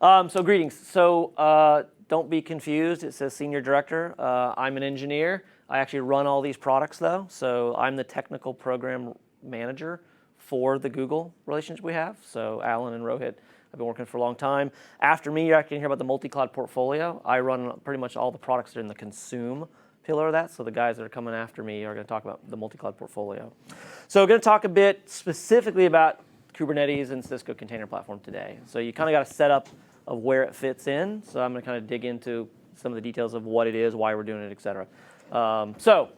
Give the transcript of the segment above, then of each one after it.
So greetings. So don't be confused. It says Senior Director. I'm an engineer. I actually run all these products though. So I'm the technical program manager for the Google relationship we have. So Alan and Rohit have been working for a long time. After me, you're actually going to hear about the multi-cloud portfolio. I run pretty much all the products that are in the consume pillar of that. So the guys that are coming after me are going to talk about the multi-cloud portfolio. So we're going to talk a bit specifically about Kubernetes and Cisco Container Platform today. So you kind of got a setup of where it fits in. So I'm going to kind of dig into some of the details of what it is, why we're doing it, et cetera. So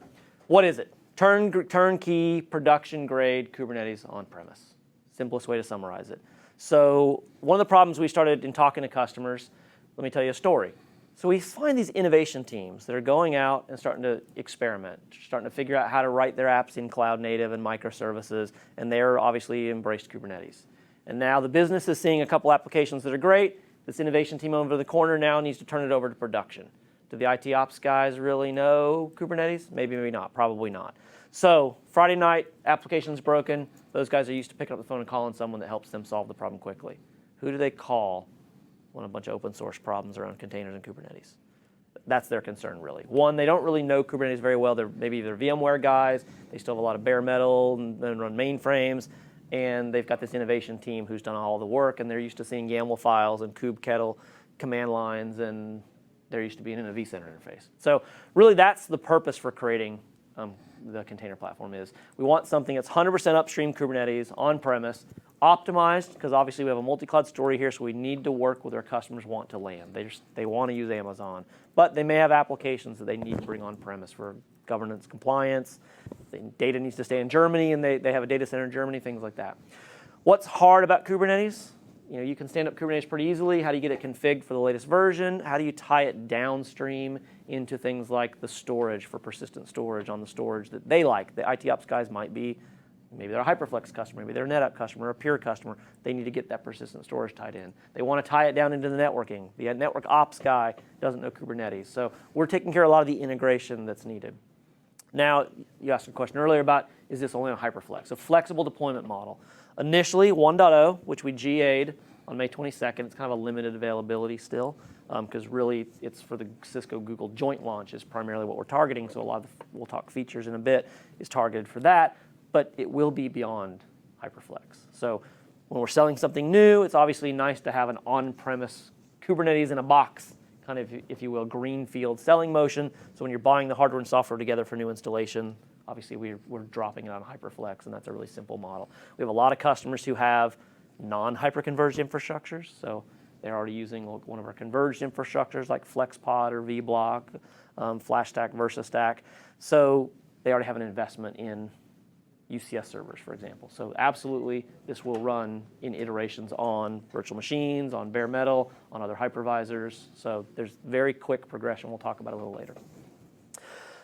what is it? Turnkey, production-grade Kubernetes on-premise. Simplest way to summarize it. So one of the problems we started in talking to customers, let me tell you a story. So we find these innovation teams that are going out and starting to experiment, starting to figure out how to write their apps in cloud native and microservices, and they're obviously embraced Kubernetes. And now the business is seeing a couple applications that are great. This innovation team over the corner now needs to turn it over to production. Do the IT ops guys really know Kubernetes? Maybe, maybe not, probably not. So Friday night, application's broken. Those guys are used to picking up the phone and calling someone that helps them solve the problem quickly. Who do they call when a bunch of open source problems around containers and Kubernetes? That's their concern, really. One, they don't really know Kubernetes very well. Maybe they're VMware guys. They still have a lot of bare metal and run mainframes. And they've got this innovation team who's done all the work, and they're used to seeing YAML files and kubectl command lines, and they're used to being in a vCenter interface. So really, that's the purpose for creating the container platform is. We want something that's 100% upstream Kubernetes, on-premise, optimized, because obviously we have a multi-cloud story here, so we need to work with our customers want to land. They want to use Amazon, but they may have applications that they need to bring on-premise for governance compliance. Data needs to stay in Germany, and they have a data center in Germany, things like that. What's hard about Kubernetes? You can stand up Kubernetes pretty easily. How do you get it configured for the latest version? How do you tie it downstream into things like the storage for persistent storage on the storage that they like? The IT ops guys might be, maybe they're a HyperFlex customer, maybe they're a NetApp customer, or a Pure customer. They need to get that persistent storage tied in. They want to tie it down into the networking. The network ops guy doesn't know Kubernetes. So we're taking care of a lot of the integration that's needed. Now, you asked a question earlier about, is this only on HyperFlex? A flexible deployment model. Initially, 1.0, which we GA'd on May 22nd. It's kind of a limited availability still, because really it's for the Cisco Google joint launch is primarily what we're targeting. So a lot of we'll talk features in a bit, is targeted for that, but it will be beyond HyperFlex. So when we're selling something new, it's obviously nice to have an on-premise Kubernetes in a box, kind of, if you will, greenfield selling motion. So when you're buying the hardware and software together for new installation, obviously we're dropping it on HyperFlex, and that's a really simple model. We have a lot of customers who have non-hyper-converged infrastructures, so they're already using one of our converged infrastructures like FlexPod or vBlock, FlashStack, VersaStack. So they already have an investment in UCS servers, for example. So absolutely, this will run in iterations on virtual machines, on bare metal, on other hypervisors. So there's very quick progression we'll talk about a little later.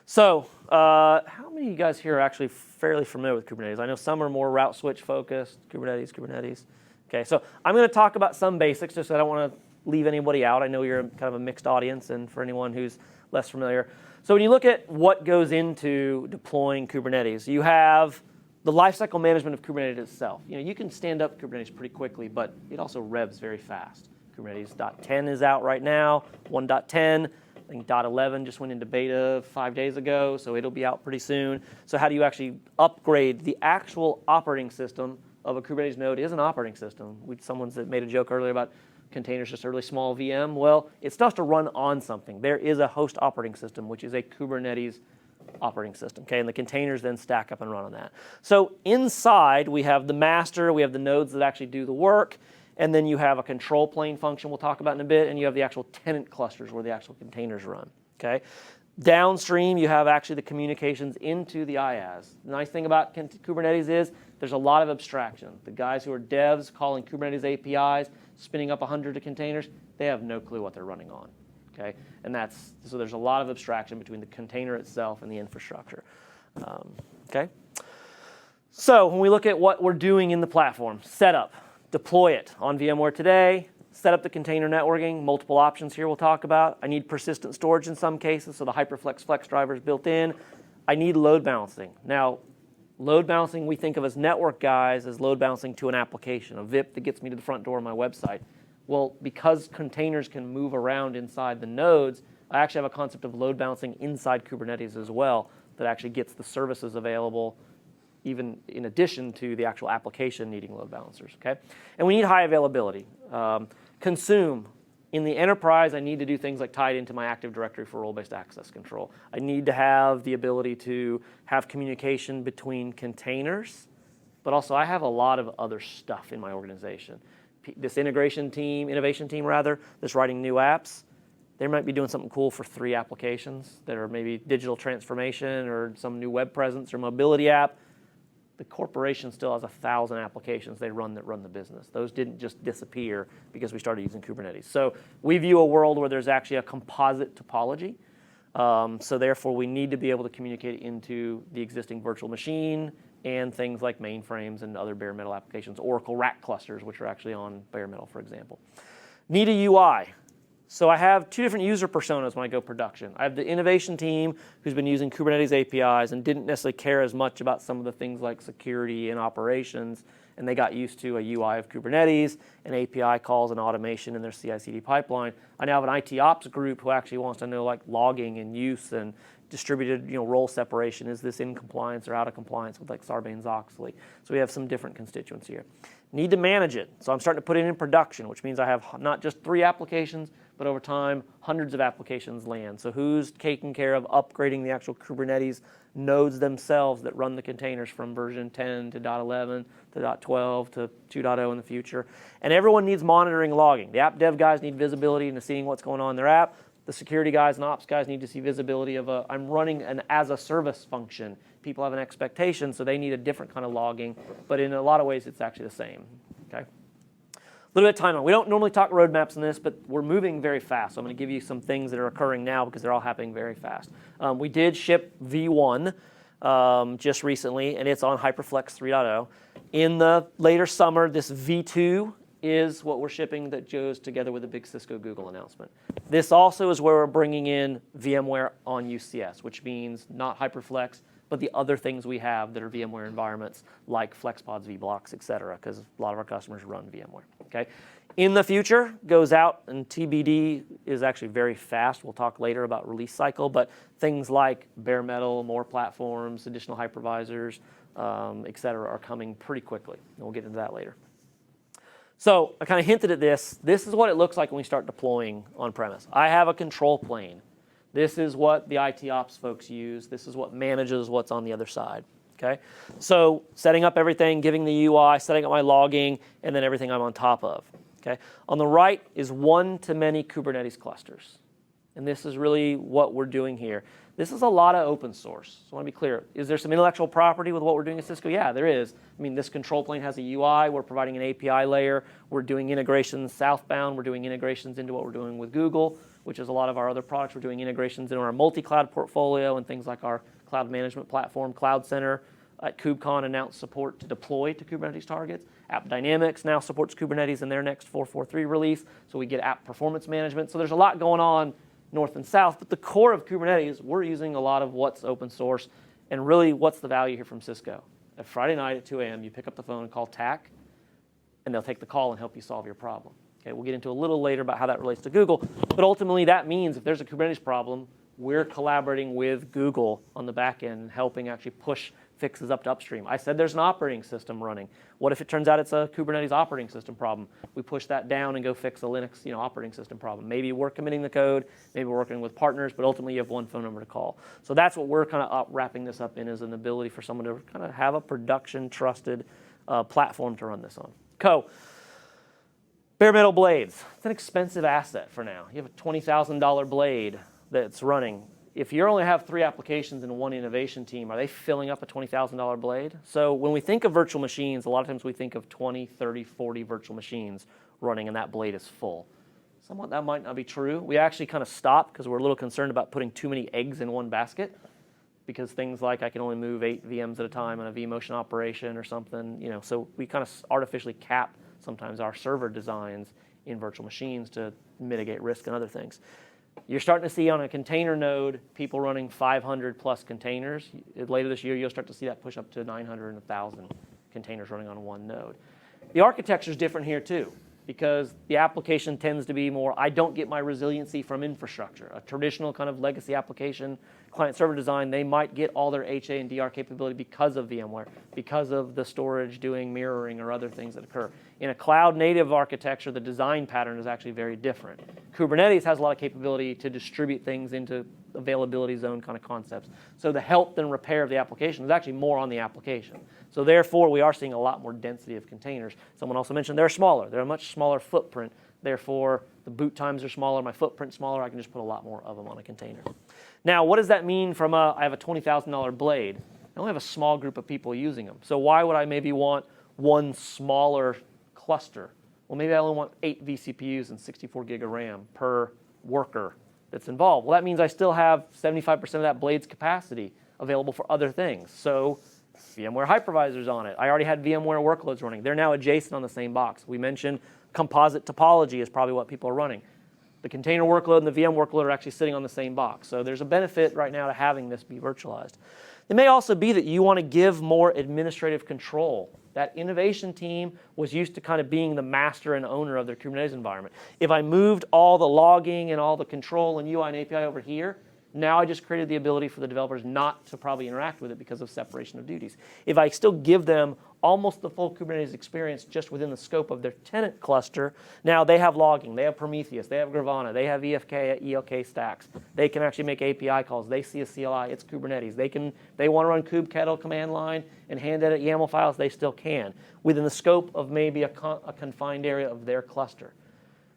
So how many of you guys here are actually fairly familiar with Kubernetes? I know some are more route switch focused, Kubernetes. Okay, so I'm going to talk about some basics just so I don't want to leave anybody out. I know you're kind of a mixed audience, and for anyone who's less familiar. So when you look at what goes into deploying Kubernetes, you have the lifecycle management of Kubernetes itself. You can stand up Kubernetes pretty quickly, but it also revs very fast. Kubernetes 10 is out right now, 1.10. I think .11 just went into beta 5 days ago, so it'll be out pretty soon. So how do you actually upgrade the actual operating system of a Kubernetes node? Is an operating system. Someone's made a joke earlier about containers, just a really small VM. Well, it starts to run on something. There is a host operating system, which is a Kubernetes operating system, okay? And the containers then stack up and run on that. So inside, we have the master, we have the nodes that actually do the work, and then you have a control plane function we'll talk about in a bit, and you have the actual tenant clusters where the actual containers run, okay? Downstream, you have actually the communications into the IaaS. The nice thing about Kubernetes is there's a lot of abstraction. The guys who are devs calling Kubernetes APIs, spinning up 100 containers, they have no clue what they're running on, okay? And so there's a lot of abstraction between the container itself and the infrastructure, okay? So when we look at what we're doing in the platform, setup. Deploy it on VMware today, set up the container networking, multiple options here we'll talk about. I need persistent storage in some cases, so the HyperFlex flex driver is built in. I need load balancing. Now, load balancing we think of as network guys as load balancing to an application, a VIP that gets me to the front door of my website. Well, because containers can move around inside the nodes, I actually have a concept of load balancing inside Kubernetes as well that actually gets the services available even in addition to the actual application needing load balancers, okay? And we need high availability. Consume. In the enterprise, I need to do things like tie it into my Active Directory for role-based access control. I need to have the ability to have communication between containers, but also I have a lot of other stuff in my organization. This innovation team that's writing new apps, they might be doing something cool for 3 applications that are maybe digital transformation or some new web presence or mobility app. The corporation still has 1,000 applications they run that run the business. Those didn't just disappear because we started using Kubernetes. So we view a world where there's actually a composite topology. So therefore, we need to be able to communicate into the existing virtual machine and things like mainframes and other bare metal applications, Oracle rack clusters, which are actually on bare metal, for example. Need a UI. So I have 2 different user personas when I go production. I have the innovation team who's been using Kubernetes APIs and didn't necessarily care as much about some of the things like security and operations, and they got used to a UI of Kubernetes and API calls and automation in their CI/CD pipeline. I now have an IT ops group who actually wants to know like logging and use and distributed role separation. Is this in compliance or out of compliance with like Sarbanes-Oxley? So we have some different constituents here. Need to manage it. So I'm starting to put it in production, which means I have not just 3 applications, but over time, hundreds of applications land. So who's taking care of upgrading the actual Kubernetes nodes themselves that run the containers from version 10 to .11 to .12 to 2.0 in the future? And everyone needs monitoring logging. The app dev guys need visibility into seeing what's going on in their app. The security guys and ops guys need to see visibility of I'm running an as-a-service function. People have an expectation, so they need a different kind of logging. But in a lot of ways, it's actually the same. Okay. A little bit of timeline. We don't normally talk roadmaps in this, but we're moving very fast. So I'm going to give you some things that are occurring now because they're all happening very fast. We did ship V1 just recently, and it's on HyperFlex 3.0. In the later summer, this V2 is what we're shipping that goes together with a big Cisco Google announcement. This also is where we're bringing in VMware on UCS, which means not HyperFlex, but the other things we have that are VMware environments like FlexPods, vBlocks, et cetera, because a lot of our customers run VMware. Okay. In the future, goes out, and TBD is actually very fast. We'll talk later about release cycle, but things like bare metal, more platforms, additional hypervisors, et cetera, are coming pretty quickly. And we'll get into that later. So I kind of hinted at this. This is what it looks like when we start deploying on-premise. I have a control plane. This is what the IT ops folks use. This is what manages what's on the other side. Okay? So setting up everything, giving the UI, setting up my logging, and then everything I'm on top of. Okay? On the right is one-to-many Kubernetes clusters. And this is really what we're doing here. This is a lot of open source. So I want to be clear. Is there some intellectual property with what we're doing at Cisco? Yeah, there is. I mean, this control plane has a UI. We're providing an API layer. We're doing integrations southbound. We're doing integrations into what we're doing with Google, which is a lot of our other products. We're doing integrations into our multi-cloud portfolio and things like our cloud management platform, CloudCenter. At KubeCon announced support to deploy to Kubernetes targets. AppDynamics now supports Kubernetes in their next 4.4.3 release. So we get app performance management. So there's a lot going on north and south, but the core of Kubernetes, we're using a lot of what's open source, and really what's the value here from Cisco. At Friday night at 2 a.m., you pick up the phone and call TAC, and they'll take the call and help you solve your problem. Okay, we'll get into a little later about how that relates to Google, but ultimately that means if there's a Kubernetes problem, we're collaborating with Google on the back end, helping actually push fixes up to upstream. I said there's an operating system running. What if it turns out it's a Kubernetes operating system problem? We push that down and go fix a Linux operating system problem. Maybe we're committing the code, maybe we're working with partners, but ultimately you have one phone number to call. So that's what we're kind of wrapping this up in, is an ability for someone to kind of have a production trusted platform to run this on. Bare metal blades. It's an expensive asset for now. You have a $20,000 blade that's running. If you only have 3 applications in one innovation team, are they filling up a $20,000 blade? So when we think of virtual machines, a lot of times we think of 20, 30, 40 virtual machines running and that blade is full. Somewhat that might not be true. We actually kind of stopped because we're a little concerned about putting too many eggs in one basket, because things like I can only move 8 VMs at a time on a vMotion operation or something. So we kind of artificially cap sometimes our server designs in virtual machines to mitigate risk and other things. You're starting to see on a container node, people running 500 plus containers. Later this year, you'll start to see that push up to 900 and 1,000 containers running on one node. The architecture is different here too. because the application tends to be more, I don't get my resiliency from infrastructure. A traditional kind of legacy application, client-server design, they might get all their HA and DR capability because of VMware, because of the storage doing mirroring or other things that occur. In a cloud-native architecture, the design pattern is actually very different. Kubernetes has a lot of capability to distribute things into availability zone kind of concepts. So the health and repair of the application is actually more on the application. So therefore, we are seeing a lot more density of containers. Someone also mentioned they're smaller. They're a much smaller footprint. Therefore, the boot times are smaller, my footprint's smaller, I can just put a lot more of them on a container. Now, what does that mean from I have a $20,000 blade? I only have a small group of people using them. So why would I maybe want one smaller cluster? Well, maybe I only want 8 vCPUs and 64 gig of RAM per worker that's involved. Well, that means I still have 75% of that blade's capacity available for other things. So VMware hypervisors on it. I already had VMware workloads running. They're now adjacent on the same box. We mentioned composite topology is probably what people are running. The container workload and the VM workload are actually sitting on the same box. So there's a benefit right now to having this be virtualized. It may also be that you want to give more administrative control. That innovation team was used to kind of being the master and owner of their Kubernetes environment. If I moved all the logging and all the control and UI and API over here, now I just created the ability for the developers not to probably interact with it because of separation of duties. If I still give them almost the full Kubernetes experience just within the scope of their tenant cluster, now they have logging, they have Prometheus, they have Grafana, they have EFK, ELK stacks. They can actually make API calls. They see a CLI, it's Kubernetes. They want to run kubectl command line and hand edit YAML files, they still can, within the scope of maybe a confined area of their cluster.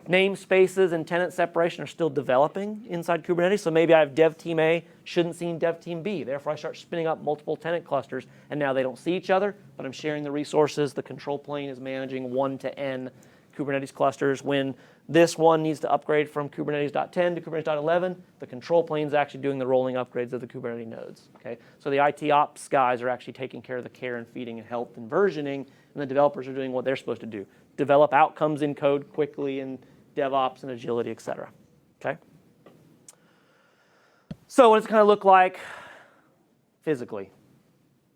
Namespaces and tenant separation are still developing inside Kubernetes. So maybe I have dev team A shouldn't see dev team B. Therefore, I start spinning up multiple tenant clusters, and now they don't see each other, but I'm sharing the resources. The control plane is managing 1 to n Kubernetes clusters. When this one needs to upgrade from Kubernetes.10 to Kubernetes.11, the control plane is actually doing the rolling upgrades of the Kubernetes nodes. Okay? So the IT ops guys are actually taking care of the care and feeding and health and versioning, and the developers are doing what they're supposed to do. Develop outcomes in code quickly and DevOps and agility, et cetera. Okay? So what does it kind of look like physically?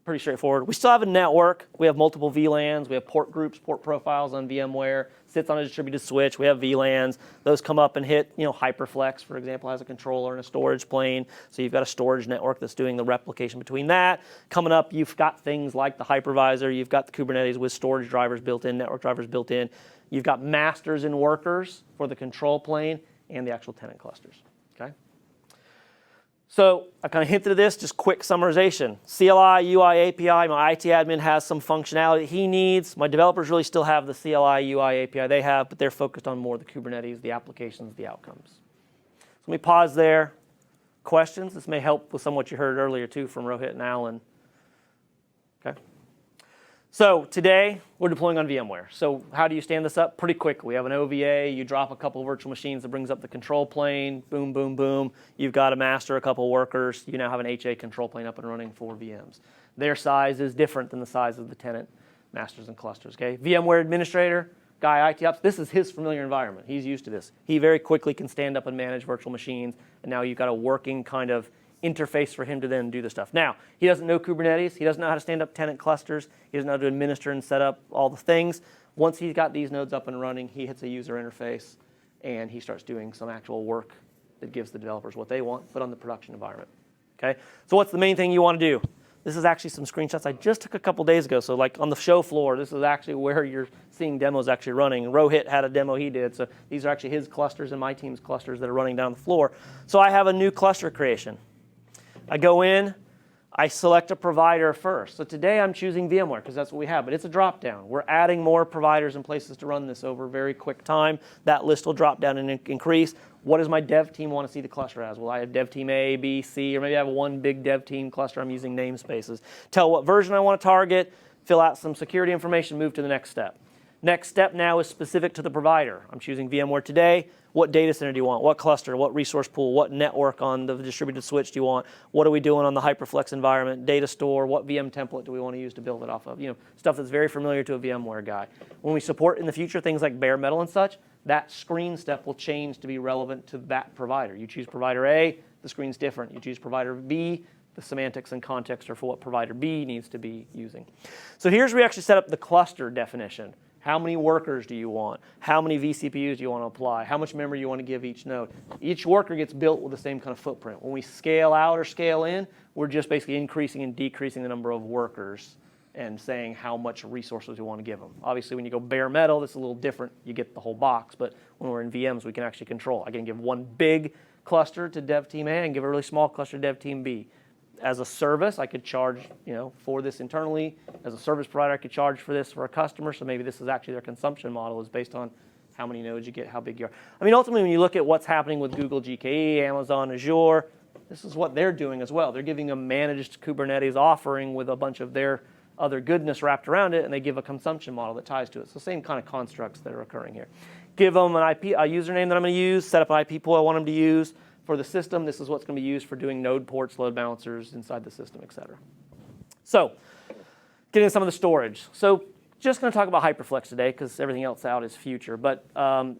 Pretty straightforward. We still have a network. We have multiple VLANs. We have port groups, port profiles on VMware. Sits on a distributed switch. We have VLANs. Those come up and hit, HyperFlex, for example, has a controller and a storage plane. So you've got a storage network that's doing the replication between that. Coming up, you've got things like the hypervisor. You've got the Kubernetes with storage drivers built in, network drivers built in. You've got masters and workers for the control plane and the actual tenant clusters. Okay? So I kind of hinted at this, just quick summarization. CLI, UI, API, my IT admin has some functionality he needs. My developers really still have the CLI, UI, API they have, but they're focused on more the Kubernetes, the applications, the outcomes. So let me pause there. Questions? This may help with some of what you heard earlier too from Rohit and Alan. Okay. So today, we're deploying on VMware. So how do you stand this up? Pretty quick. We have an OVA. You drop a couple of virtual machines that brings up the control plane. Boom, boom, boom. You've got a master, a couple of workers. You now have an HA control plane up and running for VMs. Their size is different than the size of the tenant masters and clusters. Okay? VMware administrator, guy IT ops, this is his familiar environment. He's used to this. He very quickly can stand up and manage virtual machines. And now you've got a working kind of interface for him to then do the stuff. Now, he doesn't know Kubernetes. He doesn't know how to stand up tenant clusters. He doesn't know how to administer and set up all the things. Once he's got these nodes up and running, he hits a user interface, and he starts doing some actual work that gives the developers what they want, but on the production environment. Okay? So what's the main thing you want to do? This is actually some screenshots I just took a couple days ago. So like on the show floor, this is actually where you're seeing demos actually running. Rohit had a demo he did. So these are actually his clusters and my team's clusters that are running down the floor. So I have a new cluster creation. I go in, I select a provider first. So today I'm choosing VMware because that's what we have, but it's a drop down. We're adding more providers and places to run this over a very quick time. That list will drop down and increase. What does my dev team want to see the cluster as? Well, I have dev team A, B, C, or maybe I have one big dev team cluster. I'm using namespaces. Tell what version I want to target, fill out some security information, move to the next step. Next step now is specific to the provider. I'm choosing VMware today. What data center do you want? What cluster? What resource pool? What network on the distributed switch do you want? What are we doing on the HyperFlex environment? Data store? What VM template do we want to use to build it off of? Stuff that's very familiar to a VMware guy. When we support in the future things like baremetal and such, that screen step will change to be relevant to that provider. You choose provider A, the screen's different. You choose provider B, the semantics and context are for what provider B needs to be using. So here's where we actually set up the cluster definition. How many workers do you want? How many vCPUs do you want to apply? How much memory you want to give each node? Each worker gets built with the same kind of footprint. When we scale out or scale in, we're just basically increasing and decreasing the number of workers and saying how much resources we want to give them. Obviously, when you go bare metal, that's a little different. You get the whole box. But when we're in VMs, we can actually control. I can give one big cluster to dev team A and give a really small cluster to dev team B. As a service, I could charge, for this internally. As a service provider, I could charge for this for a customer. So maybe this is actually their consumption model is based on how many nodes you get, how big you are. I mean, ultimately, when you look at what's happening with Google GKE, Amazon Azure, this is what they're doing as well. They're giving a managed Kubernetes offering with a bunch of their other goodness wrapped around it, and they give a consumption model that ties to it. So same kind of constructs that are occurring here. Give them an IP, a username that I'm going to use, set up an IP pool I want them to use. For the system, this is what's going to be used for doing node ports, load balancers inside the system, et cetera. So getting into some of the storage. So just going to talk about HyperFlex today because everything else out is future. But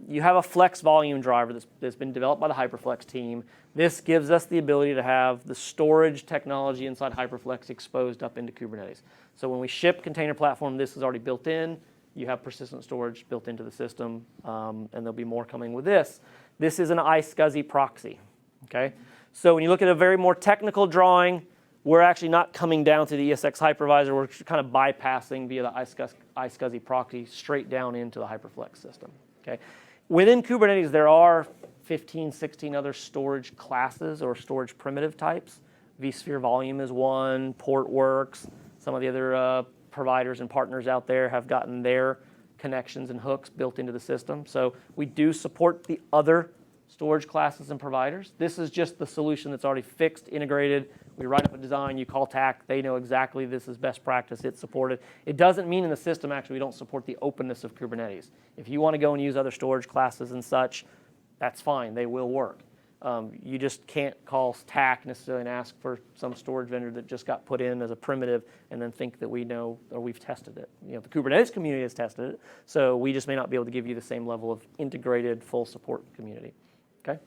you have a flex volume driver that's been developed by the HyperFlex team. This gives us the ability to have the storage technology inside HyperFlex exposed up into Kubernetes. So when we ship Container Platform, this is already built in. You have persistent storage built into the system, and there'll be more coming with this. This is an iSCSI proxy. Okay, so when you look at a very more technical drawing, we're actually not coming down to the ESX hypervisor. We're kind of bypassing via the iSCSI proxy straight down into the HyperFlex system. Okay, within Kubernetes, there are 15, 16 other storage classes or storage primitive types. vSphere Volume is one. Portworx. Some of the other providers and partners out there have gotten their connections and hooks built into the system. So we do support the other storage classes and providers. This is just the solution that's already fixed, integrated. We write up a design, you call TAC, they know exactly this is best practice, it's supported. It doesn't mean in the system, actually, we don't support the openness of Kubernetes. If you want to go and use other storage classes and such, that's fine, they will work. You just can't call TAC necessarily and ask for some storage vendor that just got put in as a primitive and then think that we know or we've tested it. The Kubernetes community has tested it, so we just may not be able to give you the same level of integrated, full support community. Okay.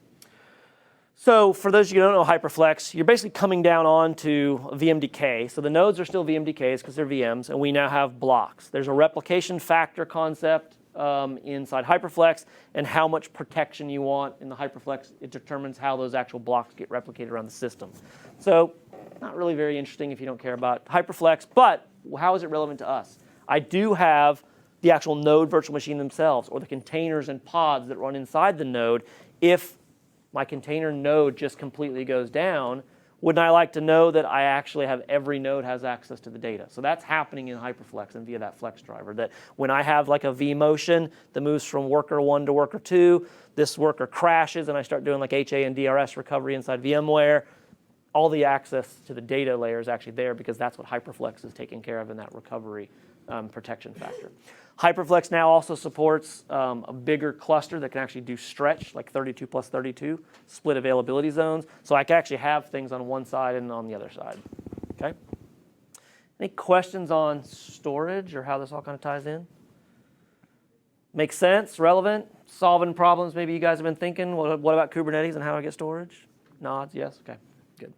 So for those of you who don't know HyperFlex, you're basically coming down onto VMDK. So the nodes are still VMDKs because they're VMs, and we now have blocks. There's a replication factor concept inside HyperFlex, and how much protection you want in the HyperFlex, it determines how those actual blocks get replicated around the system. So not really very interesting if you don't care about HyperFlex, but how is it relevant to us? I do have the actual node virtual machine themselves, or the containers and pods that run inside the node. If my container node just completely goes down, wouldn't I like to know that I actually have every node has access to the data? So that's happening in HyperFlex and via that Flex driver, that when I have like a vMotion that moves from worker 1 to worker 2, this worker crashes and I start doing like HA and DRS recovery inside VMware, all the access to the data layer is actually there because that's what HyperFlex is taking care of in that recovery protection factor. HyperFlex now also supports a bigger cluster that can actually do stretch, like 32 plus 32, split availability zones. So I can actually have things on one side and on the other side. Okay. Any questions on storage or how this all kind of ties in? Makes sense? Relevant? Solving problems maybe you guys have been thinking? What about Kubernetes and how to get storage? Nods? Yes? Okay. Good.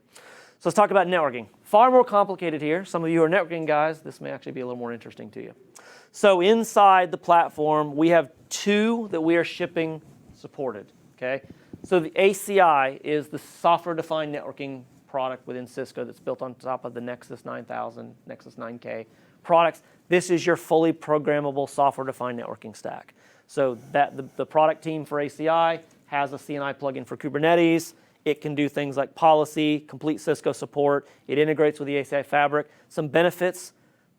So let's talk about networking. Far more complicated here. Some of you are networking guys. This may actually be a little more interesting to you. So inside the platform, we have two that we are shipping supported. Okay. So the ACI is the software-defined networking product within Cisco that's built on top of the Nexus 9000, Nexus 9K products. This is your fully programmable software-defined networking stack. So that the product team for ACI has a CNI plugin for Kubernetes. It can do things like policy, complete Cisco support. It integrates with the ACI fabric. Some benefits.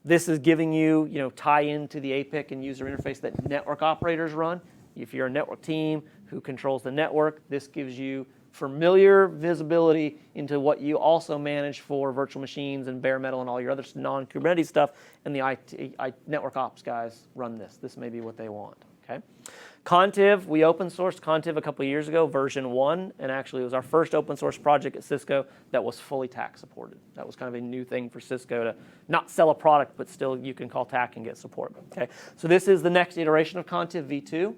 This is giving you, tie into the APIC and user interface that network operators run. If you're a network team who controls the network, this gives you familiar visibility into what you also manage for virtual machines and bare metal and all your other non-Kubernetes stuff. And the network ops guys run this. This may be what they want. Okay. Contiv, we open sourced Contiv a couple of years ago, version 1, and actually it was our first open source project at Cisco that was fully TAC supported. That was kind of a new thing for Cisco to not sell a product, but still you can call TAC and get support. Okay, so this is the next iteration of Contiv v2.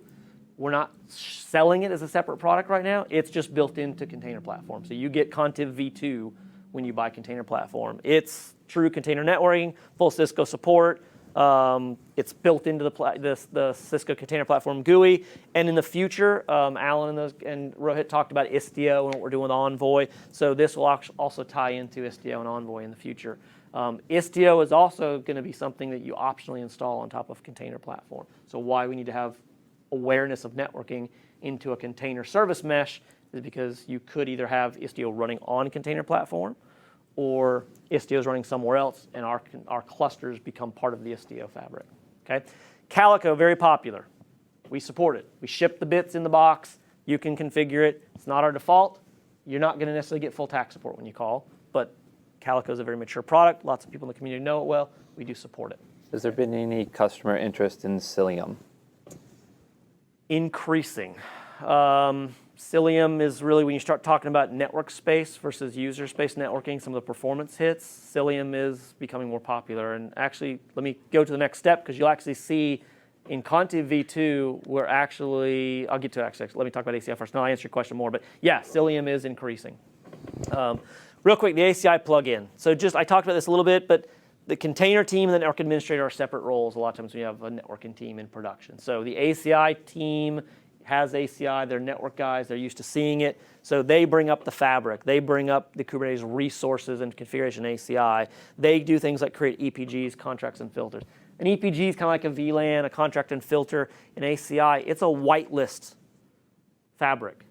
We're not selling it as a separate product right now. It's just built into Container Platform. So you get Contiv v2 when you buy Container Platform. It's true container networking, full Cisco support. It's built into the Cisco Container Platform GUI. And in the future, Alan and Rohit talked about Istio and what we're doing with Envoy. So this will also tie into Istio and Envoy in the future. Istio is also going to be something that you optionally install on top of Container Platform. So why we need to have awareness of networking into a container service mesh is because you could either have Istio running on Container Platform, or Istio is running somewhere else, and our clusters become part of the Istio fabric. Okay, Calico, very popular. We support it. We ship the bits in the box. You can configure it. It's not our default. You're not going to necessarily get full tax support when you call, but Calico is a very mature product. Lots of people in the community know it well. We do support it. Has there been any customer interest in Cilium? Increasing. Cilium is really when you start talking about network space versus user space networking, some of the performance hits, Cilium is becoming more popular. And actually, let me go to the next step, because you'll actually see in Contiv v2, we're actually, I'll get to actually, let me talk about ACI first, and I'll answer your question more. But yeah, Cilium is increasing. Real quick, the ACI plugin. So I talked about this a little bit, but the container team and the network administrator are separate roles a lot of times when you have a networking team in production. So the ACI team has ACI, they're network guys, they're used to seeing it. So they bring up the fabric, they bring up the Kubernetes resources and configuration ACI. They do things like create EPGs, contracts, and filters. An EPG is kind of like a VLAN, a contract and filter. In ACI, it's a whitelist fabric,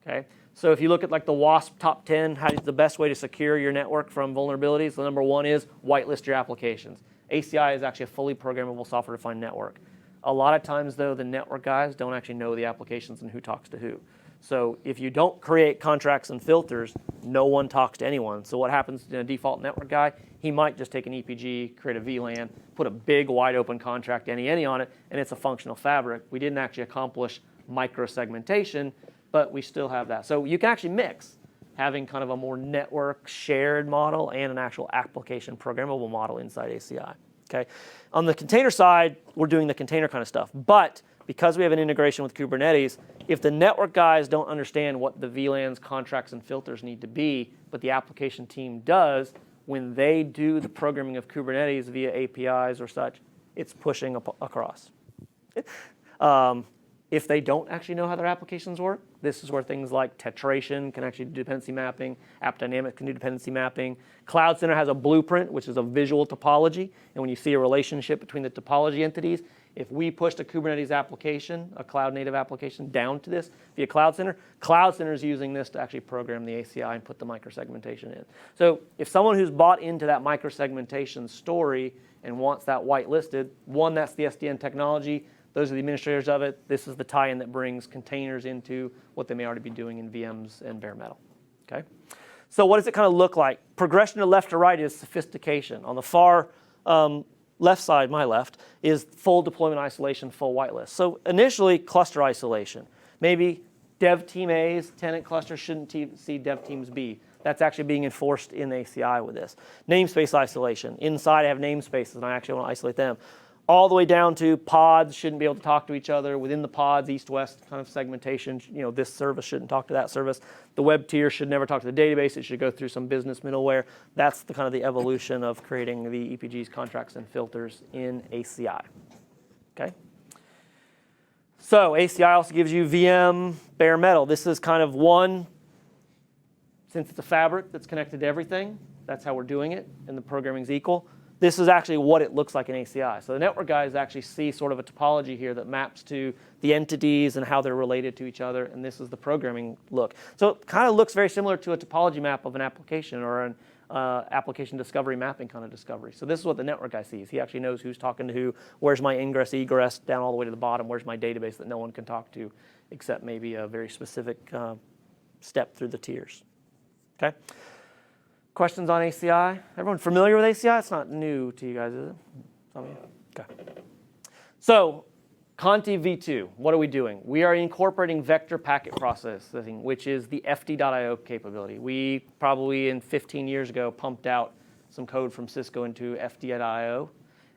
okay? So if you look at like the WASP top 10, the best way to secure your network from vulnerabilities, the number one is whitelist your applications. ACI is actually a fully programmable software-defined network. A lot of times, though, the network guys don't actually know the applications and who talks to who. So if you don't create contracts and filters, no one talks to anyone. So what happens to a default network guy? He might just take an EPG, create a VLAN, put a big wide open contract any on it, and it's a functional fabric. We didn't actually accomplish micro-segmentation, but we still have that. So you can actually mix having kind of a more network shared model and an actual application programmable model inside ACI. Okay. On the container side, we're doing the container kind of stuff. But because we have an integration with Kubernetes, if the network guys don't understand what the VLANs, contracts, and filters need to be, but the application team does, when they do the programming of Kubernetes via APIs or such, it's pushing across. If they don't actually know how their applications work, this is where things like tetration can actually do dependency mapping, AppDynamics can do dependency mapping. CloudCenter has a blueprint, which is a visual topology, and when you see a relationship between the topology entities, if we pushed a Kubernetes application, a cloud-native application, down to this via CloudCenter, CloudCenter is using this to actually program the ACI and put the microsegmentation in. So if someone who's bought into that microsegmentation story and wants that whitelisted, one, that's the SDN technology. Those are the administrators of it. This is the tie-in that brings containers into what they may already be doing in VMs and bare metal. Okay? So what does it kind of look like? Progression to left to right is sophistication. On the far left side, my left, is full deployment isolation, full whitelist. So initially, cluster isolation. Maybe dev team A's tenant cluster shouldn't see dev teams B. That's actually being enforced in ACI with this. Namespace isolation. Inside, I have namespaces, and I actually want to isolate them. All the way down to pods shouldn't be able to talk to each other. Within the pods, east-west kind of segmentation, this service shouldn't talk to that service. The web tier should never talk to the database. It should go through some business middleware. That's the kind of the evolution of creating the EPGs, contracts, and filters in ACI. Okay? So ACI also gives you VM bare metal. This is kind of one, since it's a fabric that's connected to everything, that's how we're doing it, and the programming's equal. This is actually what it looks like in ACI. So the network guys actually see sort of a topology here that maps to the entities and how they're related to each other, and this is the programming look. So it kind of looks very similar to a topology map of an application or an application discovery mapping kind of discovery. So this is what the network guy sees. He actually knows who's talking to who, where's my ingress, egress, down all the way to the bottom, where's my database that no one can talk to except maybe a very specific step through the tiers. Okay? Questions on ACI? Everyone familiar with ACI? It's not new to you guys, is it? Some of you? Okay. So, Contiv v2, what are we doing? We are incorporating vector packet processing, which is the FD.io capability. We probably 15 years ago pumped out some code from Cisco into FD.io.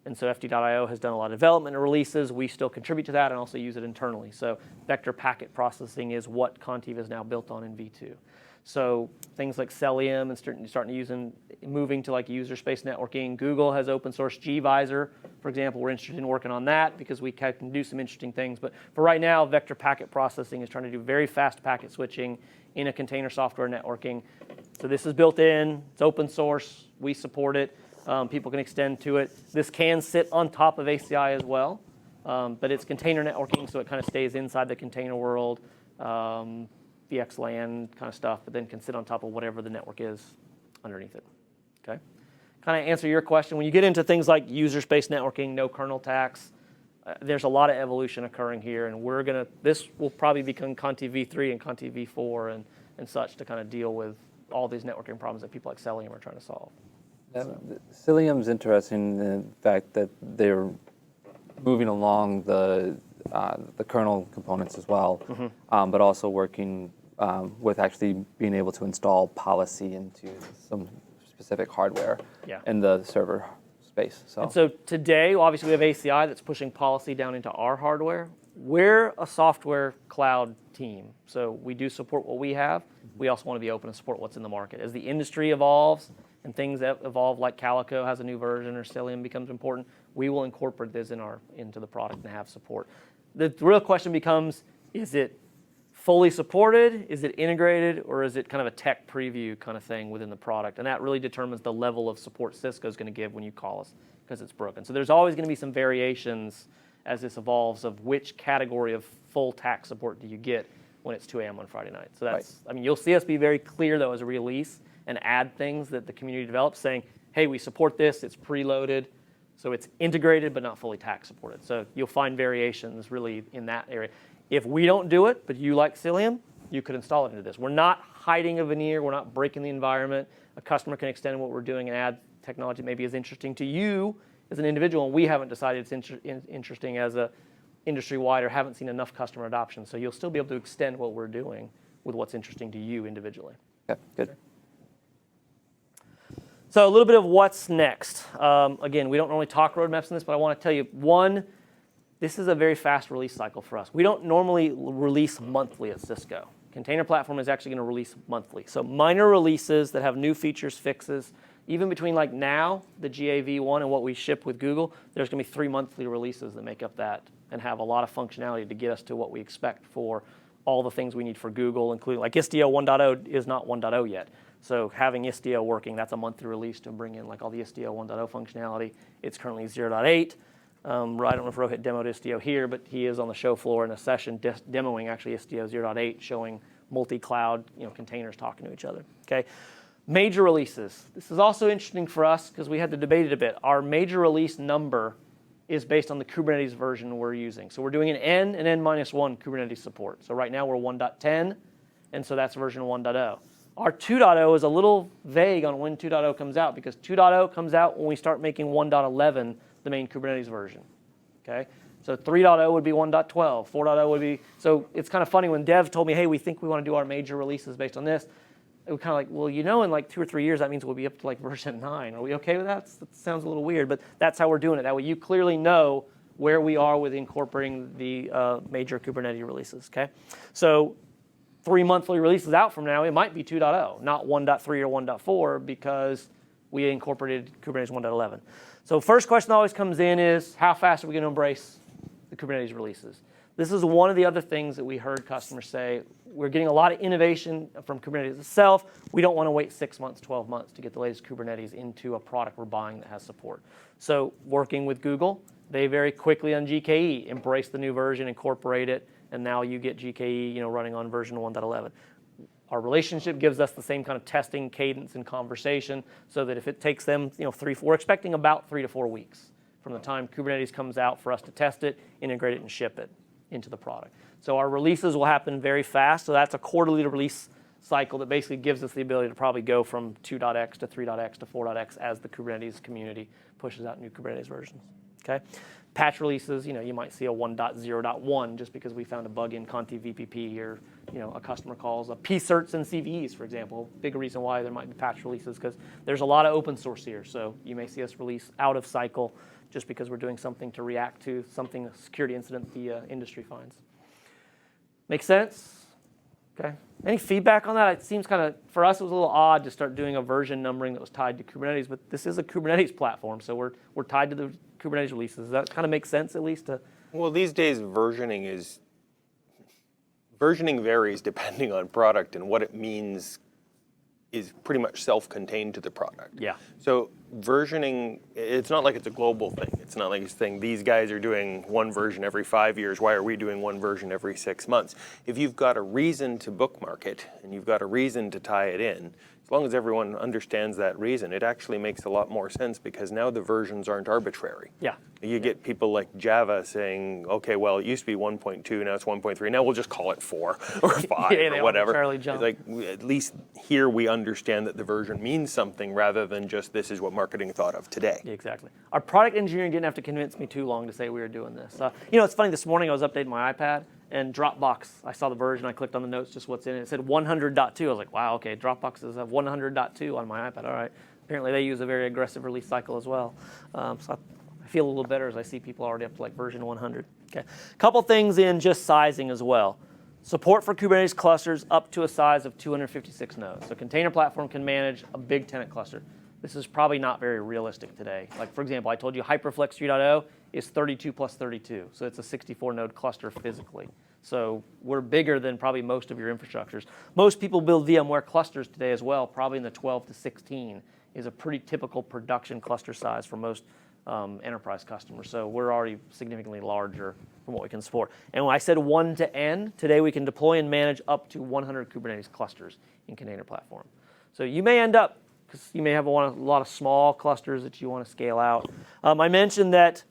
And so FD.io has done a lot of development and releases. We still contribute to that and also use it internally. So vector packet processing is what Contiv is now built on in v2. So things like Cilium and starting using, moving to like user space networking. Google has open source gvisor, for example. We're interested in working on that because we can do some interesting things. But for right now, vector packet processing is trying to do very fast packet switching in a container software networking. So this is built in, it's open source, we support it. People can extend to it. This can sit on top of ACI as well, but it's container networking, so it kind of stays inside the container world, VXLAN kind of stuff, but then can sit on top of whatever the network is underneath it. Okay, kind of answer your question. When you get into things like user space networking, no kernel tax, there's a lot of evolution occurring here, and this will probably become Conti v3 and Conti v4 and such to kind of deal with all these networking problems that people like Cilium are trying to solve. Cilium's interesting in the fact that they're moving along the kernel components as well, but also working with actually being able to install policy into some specific hardware in the server space. So today, obviously, we have ACI that's pushing policy down into our hardware. We're a software cloud team, so we do support what we have. We also want to be open and support what's in the market. As the industry evolves and things that evolve, like Calico has a new version or Cilium becomes important, we will incorporate this into the product and have support. The real question becomes, is it fully supported, is it integrated, or is it kind of a tech preview kind of thing within the product? And that really determines the level of support Cisco is going to give when you call us because it's broken. So there's always going to be some variations as this evolves of which category of full tax support do you get when it's 2 a.m. on Friday night. So that's, I mean, you'll see us be very clear though as a release and add things that the community develops saying, hey, we support this, it's preloaded, so it's integrated but not fully tax supported. So you'll find variations really in that area. If we don't do it, but you like Cilium, you could install it into this. We're not hiding a veneer, we're not breaking the environment. A customer can extend what we're doing and add technology that maybe is interesting to you as an individual, and we haven't decided it's interesting as a industry-wide or haven't seen enough customer adoption. So you'll still be able to extend what we're doing with what's interesting to you individually. Okay, good. So a little bit of what's next. Again, we don't normally talk roadmaps in this, but I want to tell you, one, this is a very fast release cycle for us. We don't normally release monthly at Cisco. Container Platform is actually going to release monthly. So minor releases that have new features, fixes, even between like now, the GAV1 and what we ship with Google, there's going to be 3 monthly releases that make up that and have a lot of functionality to get us to what we expect for all the things we need for Google, including like Istio 1.0 is not 1.0 yet. So having Istio working, that's a monthly release to bring in like all the Istio 1.0 functionality. It's currently 0.8. I don't know if Rohit demoed Istio here, but he is on the show floor in a session demoing actually Istio 0.8, showing multi-cloud containers talking to each other. Okay, major releases. This is also interesting for us because we had to debate it a bit. Our major release number is based on the Kubernetes version we're using. So we're doing an N and N-1 Kubernetes support. So right now we're 1.10, and so that's version 1.0. Our 2.0 is a little vague on when 2.0 comes out because 2.0 comes out when we start making 1.11 the main Kubernetes version. Okay, so 3.0 would be 1.12, 4.0 would be, so it's kind of funny when Dev told me, hey, we think we want to do our major releases based on this. It was kind of like, well, in like 2 or 3 years, that means we'll be up to like version 9. Are we okay with that? That sounds a little weird, but that's how we're doing it. That way you clearly know where we are with incorporating the major Kubernetes releases, okay? So 3 monthly releases out from now, it might be 2.0, not 1.3 or 1.4 because we incorporated Kubernetes 1.11. So first question that always comes in is, how fast are we going to embrace the Kubernetes releases? This is one of the other things that we heard customers say. We're getting a lot of innovation from Kubernetes itself. We don't want to wait 6 months, 12 months to get the latest Kubernetes into a product we're buying that has support. So working with Google, they very quickly on GKE embrace the new version, incorporate it, and now you get GKE running on version 1.11. Our relationship gives us the same kind of testing cadence and conversation so that if it takes them, we're expecting about 3 to 4 weeks from the time Kubernetes comes out for us to test it, integrate it, and ship it into the product. So our releases will happen very fast. So that's a quarterly release cycle that basically gives us the ability to probably go from 2.x to 3.x to 4.x as the Kubernetes community pushes out new Kubernetes versions. Okay, patch releases, you might see a 1.0.1 just because we found a bug in Conti VPP or a customer calls a pcerts and CVEs, for example. Big reason why there might be patch releases because there's a lot of open source here. So you may see us release out of cycle just because we're doing something to react to something, a security incident the industry finds. Make sense? Okay. Any feedback on that? It seems kind of, for us, it was a little odd to start doing a version numbering that was tied to Kubernetes, but this is a Kubernetes platform, so we're tied to the Kubernetes releases. Does that kind of make sense, at least? Well, these days, versioning varies depending on product, and what it means is pretty much self-contained to the product. Yeah. So versioning, it's not like it's a global thing. It's not like it's saying these guys are doing one version every 5 years. Why are we doing one version every 6 months? If you've got a reason to bookmark it and you've got a reason to tie it in, as long as everyone understands that reason, it actually makes a lot more sense because now the versions aren't arbitrary. Yeah. You get people like Java saying, okay, well, it used to be 1.2, now it's 1.3. Now we'll just call it 4 or 5 Yeah, they or whatever. arbitrarily jump. Like, at least here we understand that the version means something rather than just this is what marketing thought of today. Yeah, exactly. Our product engineering didn't have to convince me too long to say we were doing this. It's funny, this morning I was updating my iPad, and Dropbox, I saw the version, I clicked on the notes, just what's in it. It said 100.2. I was like, wow, okay, Dropbox does have 100.2 on my iPad. All right. Apparently they use a very aggressive release cycle as well. So I feel a little better as I see people already up to like version 100. Okay. Couple things in just sizing as well. Support for Kubernetes clusters up to a size of 256 nodes. So Container Platform can manage a big tenant cluster. This is probably not very realistic today. Like, for example, I told you HyperFlex 3.0 is 32 plus 32. So it's a 64 node cluster physically. So we're bigger than probably most of your infrastructures. Most people build VMware clusters today as well, probably in the 12 to 16 is a pretty typical production cluster size for most enterprise customers. So we're already significantly larger from what we can support. And when I said 1 to N, today we can deploy and manage up to 100 Kubernetes clusters in Container Platform. So you may end up, because you may have a lot of small clusters that you want to scale out. I mentioned that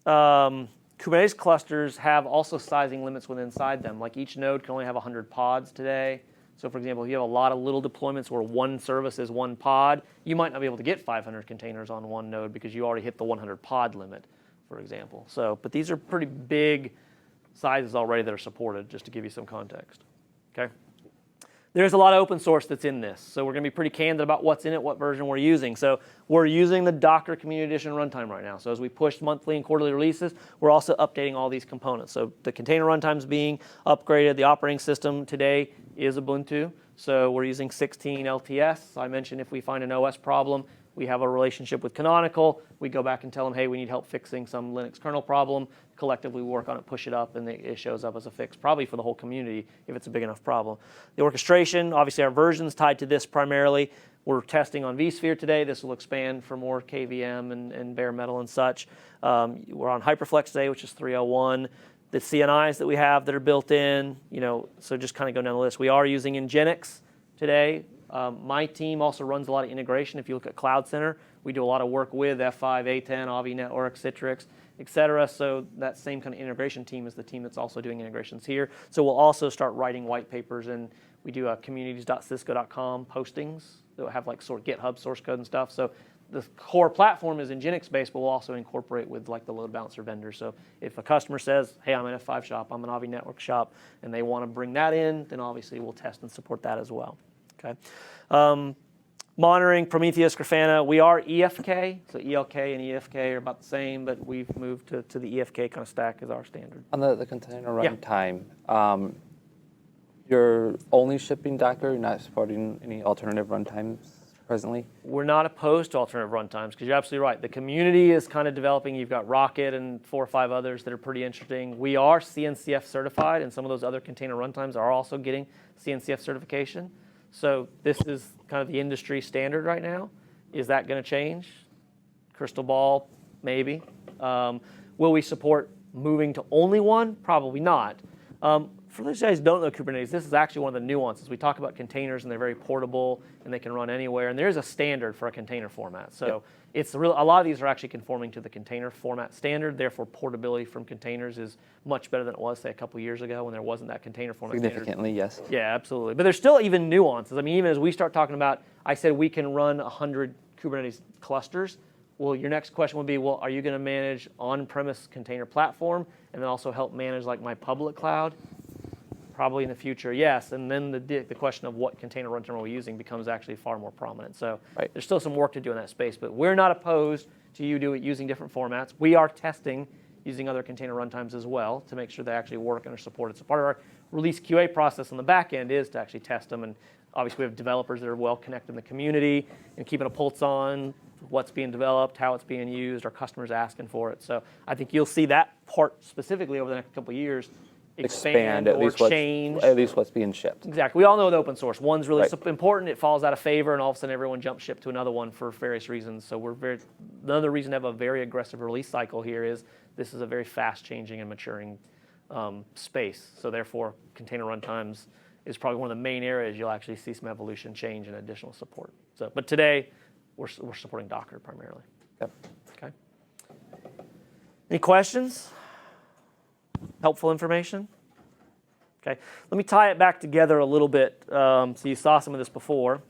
Kubernetes clusters have also sizing limits within inside them. Like each node can only have 100 pods today. So for example, if you have a lot of little deployments where one service is one pod, you might not be able to get 500 containers on one node because you already hit the 100 pod limit, for example. So, but these are pretty big sizes already that are supported, just to give you some context. Okay. There's a lot of open source that's in this. So we're going to be pretty candid about what's in it, what version we're using. So we're using the Docker Community Edition runtime right now. So as we push monthly and quarterly releases, we're also updating all these components. So the container runtime's being upgraded. The operating system today is Ubuntu. So we're using 16 LTS. I mentioned if we find an OS problem, we have a relationship with Canonical. We go back and tell them, hey, we need help fixing some Linux kernel problem. Collectively work on it, push it up, and it shows up as a fix, probably for the whole community if it's a big enough problem. The orchestration, obviously our version's tied to this primarily. We're testing on vSphere today. This will expand for more KVM and bare metal and such. We're on HyperFlex today, which is 3.01. The CNIs that we have that are built in, so just kind of go down the list. We are using Nginx today. My team also runs a lot of integration. If you look at CloudCenter, we do a lot of work with F5, A10, Avi Network, Citrix, et cetera. So that same kind of integration team is the team that's also doing integrations here. So we'll also start writing white papers, and we do communities.cisco.com postings that will have like GitHub source code and stuff. So the core platform is Nginx based, but we'll also incorporate with like the load balancer vendor. So if a customer says, hey, I'm an F5 shop, I'm an Avi Network shop, and they want to bring that in, then obviously we'll test and support that as well. Okay. Monitoring, Prometheus, Grafana. We are EFK, so ELK and EFK are about the same, but we've moved to the EFK kind of stack as our standard. On the container runtime, you're only shipping Docker, you're not supporting any alternative runtimes presently? We're not opposed to alternative runtimes because you're absolutely right. The community is kind of developing. You've got Rocket and 4 or 5 others that are pretty interesting. We are CNCF certified, and some of those other container runtimes are also getting CNCF certification. So this is kind of the industry standard right now. Is that going to change? Crystal ball, maybe. Will we support moving to only one? Probably not. For those guys who don't know Kubernetes, this is actually one of the nuances. We talk about containers, and they're very portable, and they can run anywhere. And there's a standard for a container format. So it's a lot of these are actually conforming to the container format standard. Therefore, portability from containers is much better than it was, say, a couple years ago when there wasn't that container format Significantly, standard. yes. Yeah, absolutely. But there's still even nuances. I mean, even as we start talking about, I said we can run 100 Kubernetes clusters. Well, your next question would be, well, are you going to manage on-premise container platform and then also help manage like my public cloud? Probably in the future, yes. And then the question of what container runtime are we using becomes actually far more prominent. So there's still some work to do in that space, but we're not opposed to you using different formats. We are testing using other container runtimes as well to make sure they actually work and are supported. So part of release QA process on the back end is to actually test them. And obviously, we have developers that are well connected in the community and keeping a pulse on what's being developed, how it's being used, our customers asking for it. So I think you'll see that part specifically over the next couple of years expand at or least change. At least what's being shipped. Exactly. We all know with open source, one's really important, it falls out of favor, and all of a sudden everyone jumps ship to another one for various reasons. So another reason to have a very aggressive release cycle here is this is a very fast changing and maturing space. So therefore, container runtimes is probably one of the main areas you'll actually see some evolution, change, and additional support. So, but today, we're supporting Docker primarily. Yep. Okay. Any questions? Helpful information? Okay. Let me tie it back together a little bit. So you saw some of this before.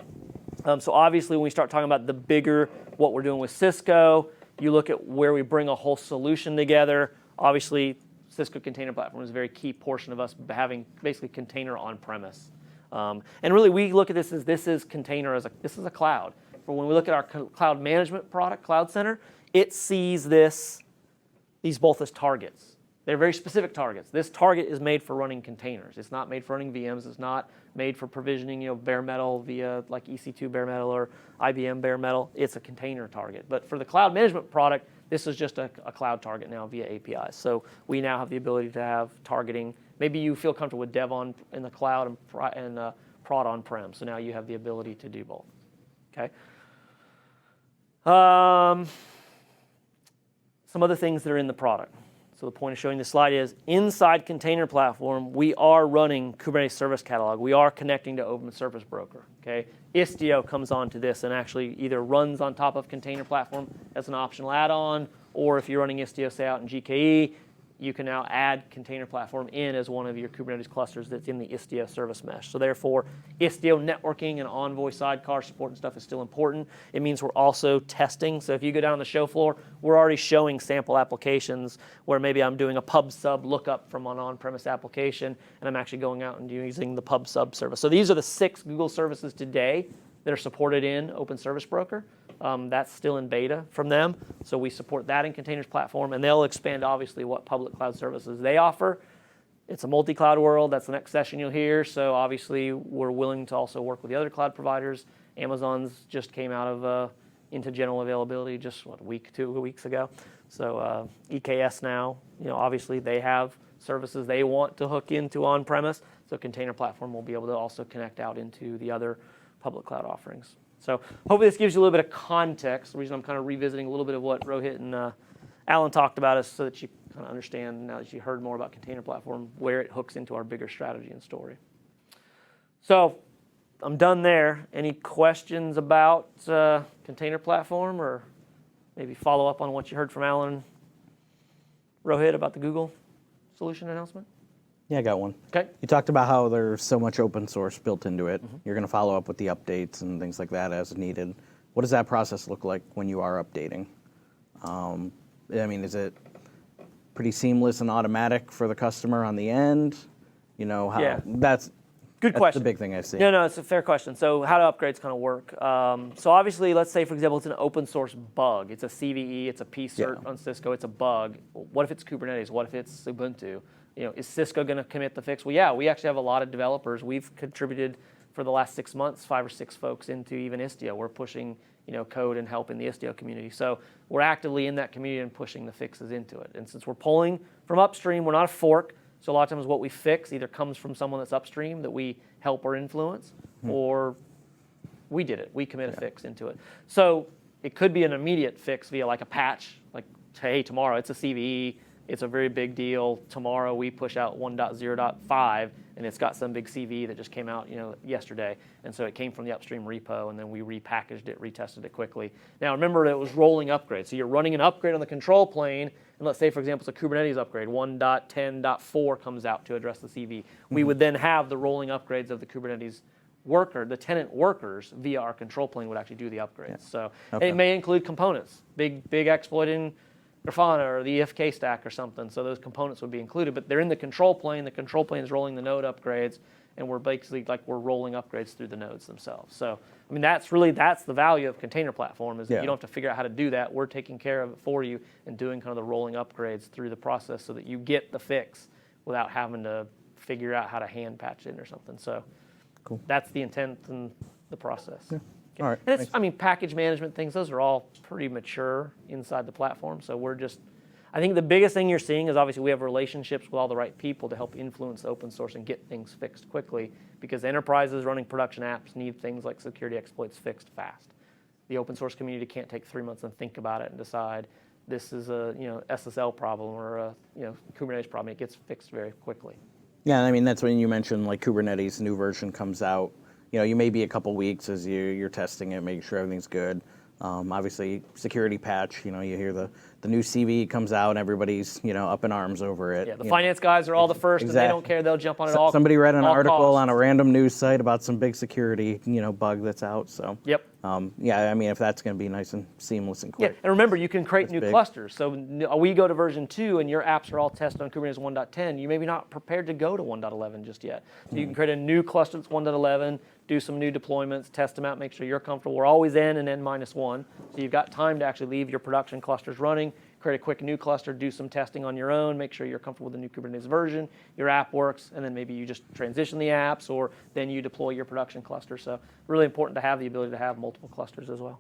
So obviously, when we start talking about the bigger, what we're doing with Cisco, you look at where we bring a whole solution together. Obviously, Cisco Container Platform is a very key portion of us having basically container on-premise. And really, we look at this as this is a cloud. But when we look at our cloud management product, CloudCenter, it sees these both as targets. They're very specific targets. This target is made for running containers. It's not made for running VMs. It's not made for provisioning, bare metal via like EC2 bare metal or IBM bare metal. It's a container target. But for the cloud management product, this is just a cloud target now via APIs. So we now have the ability to have targeting. Maybe you feel comfortable with dev in the cloud and prod on-prem. So now you have the ability to do both. Okay. Some other things that are in the product. So the point of showing this slide is inside Container Platform, we are running Kubernetes Service Catalog. We are connecting to Open Service Broker. Okay, Istio comes onto this and actually either runs on top of Container Platform as an optional add-on, or if you're running Istio, say out in GKE, you can now add Container Platform in as one of your Kubernetes clusters that's in the Istio service mesh. So therefore, Istio networking and Envoy sidecar support and stuff is still important. It means we're also testing. So if you go down on the show floor, we're already showing sample applications where maybe I'm doing a pub sub lookup from an on-premise application, and I'm actually going out and using the pub sub service. So these are the 6 Google services today that are supported in Open Service Broker. That's still in beta from them. So we support that in Containers Platform, and they'll expand, obviously, what public cloud services they offer. It's a multi-cloud world. That's the next session you'll hear. So obviously, we're willing to also work with the other cloud providers. Amazon's just came out of into general availability just, 2 weeks ago. So EKS now, obviously, they have services they want to hook into on-premise. So Container Platform will be able to also connect out into the other public cloud offerings. So hopefully this gives you a little bit of context. The reason I'm kind of revisiting a little bit of what Rohit and Alan talked about is so that you kind of understand, now that you heard more about Container Platform, where it hooks into our bigger strategy and story. So I'm done there. Any questions about Container Platform, or maybe follow up on what you heard from Alan, Rohit, about the Google solution announcement? Yeah, I got one. Okay. You talked about how there's so much open source built into it. Mm-hmm. You're going to follow up with the updates and things like that as needed. What does that process look like when you are updating? Is it pretty seamless and automatic for the customer on the end? Yeah. That's good question. The big thing I see. No, it's a fair question. So how do upgrades kind of work? So obviously, let's say, for example, it's an open source bug. It's a CVE, it's a pcert on Cisco, it's a bug. What if it's Kubernetes? What if it's Ubuntu? Is Cisco going to commit the fix? Well, yeah, we actually have a lot of developers. We've contributed for the last 6 months, 5 or 6 folks into even Istio. We're pushing, code and help in the Istio community. So we're actively in that community and pushing the fixes into it. And since we're pulling from upstream, we're not a fork. So a lot of times what we fix either comes from someone that's upstream that we help or influence, or we did it. We commit a fix into it. So it could be an immediate fix via like a patch, like, hey, tomorrow it's a CVE. It's a very big deal. Tomorrow we push out 1.0.5, and it's got some big CV that just came out, yesterday. And so it came from the upstream repo, and then we repackaged it, retested it quickly. Now remember, it was rolling upgrades. So you're running an upgrade on the control plane, and let's say, for example, it's a Kubernetes upgrade. 1.10.4 comes out to address the CV. We would then have the rolling upgrades of the Kubernetes worker, the tenant workers via our control plane would actually do the upgrades. Yeah. So it may include components, big exploit in Grafana or the EFK stack or something, so those components would be included, but they're in the control plane. The control plane is rolling the node upgrades, and we're basically we're rolling upgrades through the nodes themselves. So, that's the value of Container Platform is that you don't have to figure out how to do that. We're taking care of it for you and doing kind of the rolling upgrades through the process so that you get the fix without having to figure out how to hand patch it in or something. So Cool. that's the intent and the process. Yeah. All right. And it's, Thanks. I mean, package management things, those are all pretty mature inside the platform. So I think the biggest thing you're seeing is obviously we have relationships with all the right people to help influence the open source and get things fixed quickly, because enterprises running production apps need things like security exploits fixed fast. The open source community can't take 3 months and think about it and decide this is a SSL problem or a Kubernetes problem. It gets fixed very quickly. Yeah, I mean, that's when you mentioned like Kubernetes, new version comes out. You may be a couple weeks as you're testing it, making sure everything's good. Obviously, security patch, you hear the new CV comes out, everybody's, up in arms over it. Yeah, the finance guys are all the first, and they don't care. They'll jump on it all. Somebody read an article costs. on a random news site about some big security, bug that's out. So Yep. yeah, I mean, if that's going to be nice and seamless and Yeah, quick. and remember, you can create new big. clusters. So we go to version 2, and your apps are all tested on Kubernetes 1.10. You may be not prepared to go to 1.11 just yet. So you can create a new cluster that's 1.11, do some new deployments, test them out, make sure you're comfortable. We're always N and N-1. So you've got time to actually leave your production clusters running, create a quick new cluster, do some testing on your own, make sure you're comfortable with the new Kubernetes version, your app works, and then maybe you just transition the apps, or then you deploy your production cluster. So really important to have the ability to have multiple clusters as well.